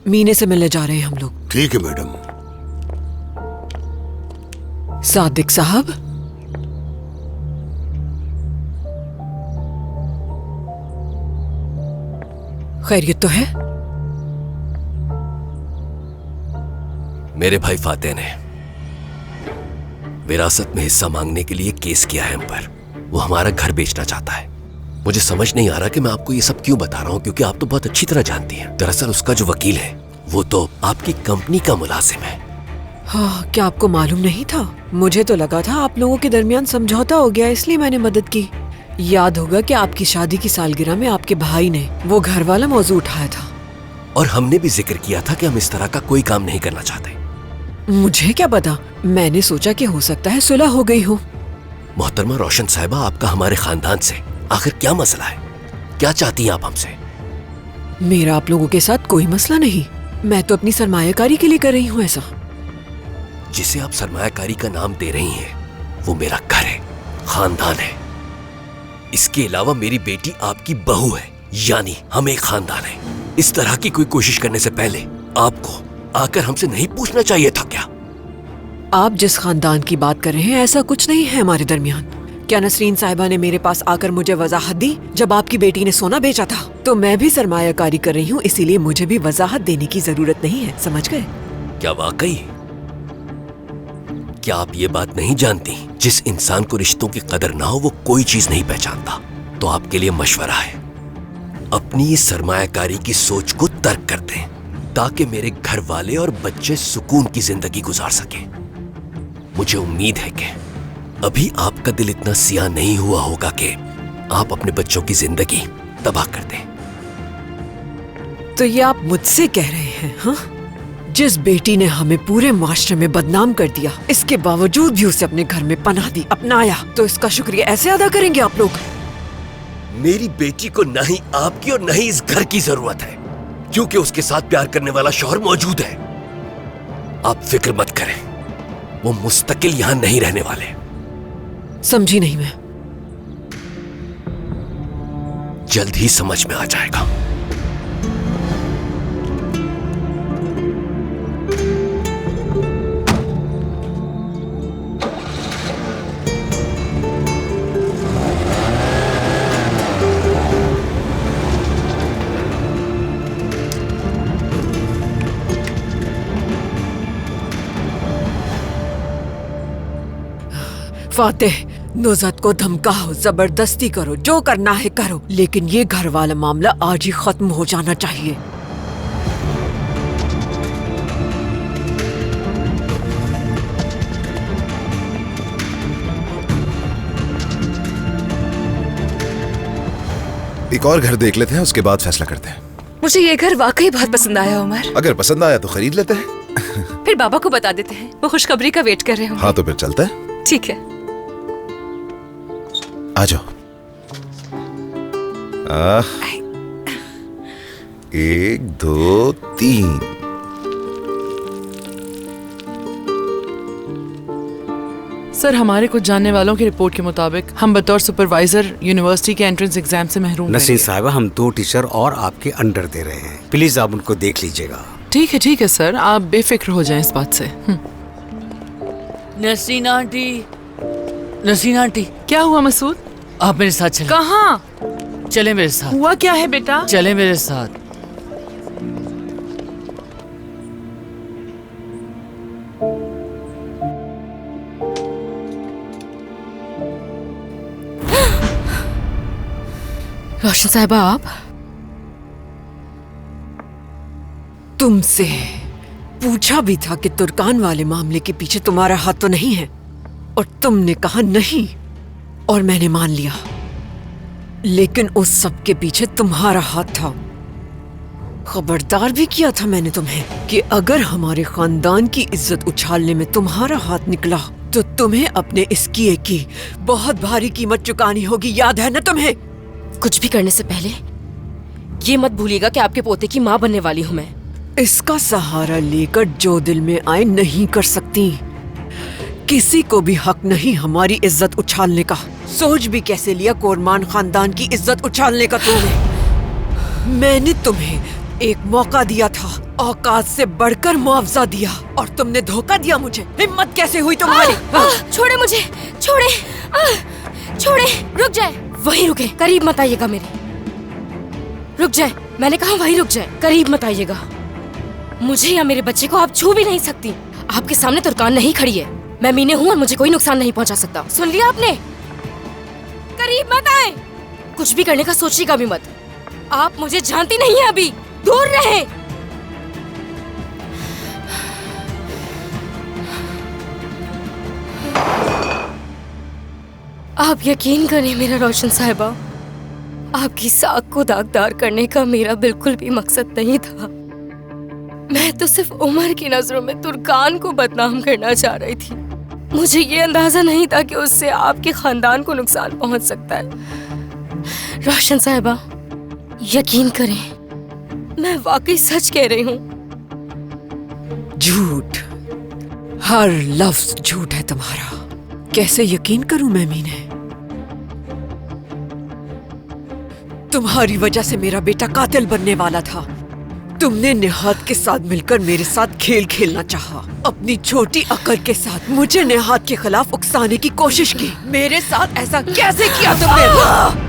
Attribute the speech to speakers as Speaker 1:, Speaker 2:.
Speaker 1: मीने से मिलने जा रहे हैं हम लोग।
Speaker 2: ठीक है मैडम।
Speaker 1: सादिक साहब, खैरियत तो है?
Speaker 3: मेरे भाई फातेह ने विरासत में हिस्सा मांगने के लिए केस किया है हम पर। वो हमारा घर बेचना चाहता है। मुझे समझ नहीं आ रहा कि मैं आपको ये सब क्यों बता रहा हूँ, क्योंकि आप तो बहुत अच्छी तरह जानती हैं। दरअसल उसका जो वकील है वो तो आपकी कंपनी का मुलाजिम है।
Speaker 1: हाँ, क्या आपको मालूम नहीं था? मुझे तो लगा था आप लोगों के दरमियान समझौता हो गया, इसलिए मैंने मदद की। याद होगा कि आपकी शादी की सालगिरह में आपके भाई ने वो घर वाला मौजू उठाया था।
Speaker 3: और हमने भी जिक्र किया था कि हम इस तरह का कोई काम नहीं करना चाहते।
Speaker 1: मुझे क्या पता, मैंने सोचा कि हो सकता है सुलह हो गई हो।
Speaker 3: मोहतरमा रोशन साहिबा, आपका हमारे खानदान से आखिर क्या मसला है? क्या चाहती हैं आप हमसे?
Speaker 1: मेरा आप लोगों के साथ कोई मसला नहीं। मैं तो अपनी सरमायाकारी के लिए कर रही हूँ ऐसा।
Speaker 3: जिसे आप सरमायाकारी का नाम दे रही हैं वो मेरा घर है, खानदान है। इसके अलावा मेरी बेटी आपकी बहू है, यानी हम एक खानदान है। इस तरह की कोई कोशिश करने से पहले आपको आकर हमसे नहीं पूछना चाहिए था क्या?
Speaker 1: आप जिस खानदान की बात कर रहे हैं ऐसा कुछ नहीं है हमारे दरमियान। क्या नसरीन साहिबा ने मेरे पास आकर मुझे वजाहत दी जब आपकी बेटी ने सोना बेचा था? तो मैं भी सरमायाकारी कर रही हूँ, इसीलिए मुझे भी वजाहत देने की जरूरत नहीं है, समझ गए?
Speaker 3: क्या वाकई? क्या आप ये बात नहीं जानती, जिस इंसान को रिश्तों की कदर ना हो वो कोई चीज नहीं पहचानता? तो आपके लिए मशवरा है, अपनी इस सरमायाकारी की सोच को तर्क कर दें ताकि मेरे घर वाले और बच्चे सुकून की जिंदगी गुजार सकें। मुझे उम्मीद है कि अभी आपका दिल इतना सियाह नहीं हुआ होगा कि आप अपने बच्चों की जिंदगी तबाह कर दें।
Speaker 1: तो ये आप मुझसे कह रहे हैं? हाँ, जिस बेटी ने हमें पूरे माशरे में बदनाम कर दिया, इसके बावजूद भी उसे अपने घर में पनाह दी, अपनाया, तो इसका शुक्रिया ऐसे अदा करेंगे आप लोग?
Speaker 3: मेरी बेटी को न ही आपकी और न ही इस घर की जरूरत है, क्योंकि उसके साथ प्यार करने वाला शौहर मौजूद है। आप फिक्र मत करें, वो मुस्तकिल यहां नहीं रहने वाले।
Speaker 1: समझी नहीं मैं।
Speaker 3: जल्द ही समझ में आ जाएगा।
Speaker 1: फातेह, नुज़त को धमकाओ, जबरदस्ती करो, जो करना है करो, लेकिन ये घर वाला मामला आज ही खत्म हो जाना चाहिए।
Speaker 4: एक और घर देख लेते हैं, उसके बाद फैसला करते हैं।
Speaker 5: मुझे ये घर वाकई बहुत पसंद आया उमर।
Speaker 4: अगर पसंद आया तो खरीद लेते हैं।
Speaker 5: फिर बाबा को बता देते हैं, वो खुशखबरी का वेट कर रहे होंगे।
Speaker 4: हाँ, तो फिर चलते हैं।
Speaker 5: ठीक है,
Speaker 4: आ जाओ। 1 2 3।
Speaker 6: सर, हमारे कुछ जानने वालों की रिपोर्ट के मुताबिक हम बतौर सुपरवाइजर यूनिवर्सिटी के एंट्रेंस एग्जाम से महरूम
Speaker 7: नसीम साहिबा, हम 2 टीचर और आपके अंडर दे रहे हैं, प्लीज आप उनको देख लीजिएगा।
Speaker 6: ठीक है सर, आप बेफिक्र हो जाएं इस बात से।
Speaker 8: Nasreen aunty, Nasreen aunty.
Speaker 6: क्या हुआ मसूद?
Speaker 8: आप मेरे साथ चलें।
Speaker 6: कहाँ?
Speaker 8: चले मेरे साथ।
Speaker 6: हुआ क्या है बेटा?
Speaker 8: चले मेरे साथ।
Speaker 5: रोशन साहिबा, आप?
Speaker 1: तुमसे पूछा भी था कि तुर्कान वाले मामले के पीछे तुम्हारा हाथ तो नहीं है, और तुमने कहा नहीं, और मैंने मान लिया। लेकिन उस सब के पीछे तुम्हारा हाथ था। खबरदार भी किया था मैंने तुम्हें कि अगर हमारे खानदान की इज्जत उछालने में तुम्हारा हाथ निकला तो तुम्हें अपने इस किए की बहुत भारी कीमत चुकानी होगी। याद है ना तुम्हें?
Speaker 5: कुछ भी करने से पहले ये मत भूलिएगा कि आपके पोते की माँ बनने वाली हूँ मैं।
Speaker 1: इसका सहारा लेकर जो दिल में आए नहीं कर सकती। किसी को भी हक नहीं हमारी इज्जत उछालने का। सोच भी कैसे लिया कोरमान खानदान की इज्जत उछालने का तुमने? मैंने तुम्हें एक मौका दिया था, औकात से बढ़कर मुआवजा दिया और तुमने धोखा दिया मुझे। हिम्मत कैसे हुई तुम्हारी?
Speaker 5: छोड़े मुझे, छोड़े, छोड़े, रुक जाए, वहीं रुके, करीब मत आइएगा मेरे। रुक जाए, मैंने कहा वहीं रुक जाए, करीब मत आइएगा। मुझे या मेरे बच्चे को आप छू भी नहीं सकती। आपके सामने तुर्कान नहीं खड़ी है, मैं मीने हूँ और मुझे कोई नुकसान नहीं पहुंचा सकता। सुन लिया आपने? करीब मत आए, कुछ भी करने का सोचिएगा भी मत। आप मुझे जानती नहीं है, अभी दूर रहे। आप यकीन करें मेरा रोशन साहिबा, आपकी साख को दागदार करने का मेरा बिल्कुल भी मकसद नहीं था। मैं तो सिर्फ उमर की नजरों में तुर्कान को बदनाम करना चाह रही थी। मुझे ये अंदाजा नहीं था कि उससे आपके खानदान को नुकसान पहुंच सकता है। रोशन साहिबा, यकीन करें, मैं वाकई सच कह रही हूँ।
Speaker 1: झूठ, हर लफ्ज झूठ है तुम्हारा। कैसे यकीन करूं मैं मीने? तुम्हारी वजह से मेरा बेटा कातिल बनने वाला था। तुमने निहाद के साथ मिलकर मेरे साथ खेल खेलना चाहा। अपनी छोटी अकल के साथ मुझे निहाद के खिलाफ उकसाने की कोशिश की। मेरे साथ ऐसा कैसे किया तुमने?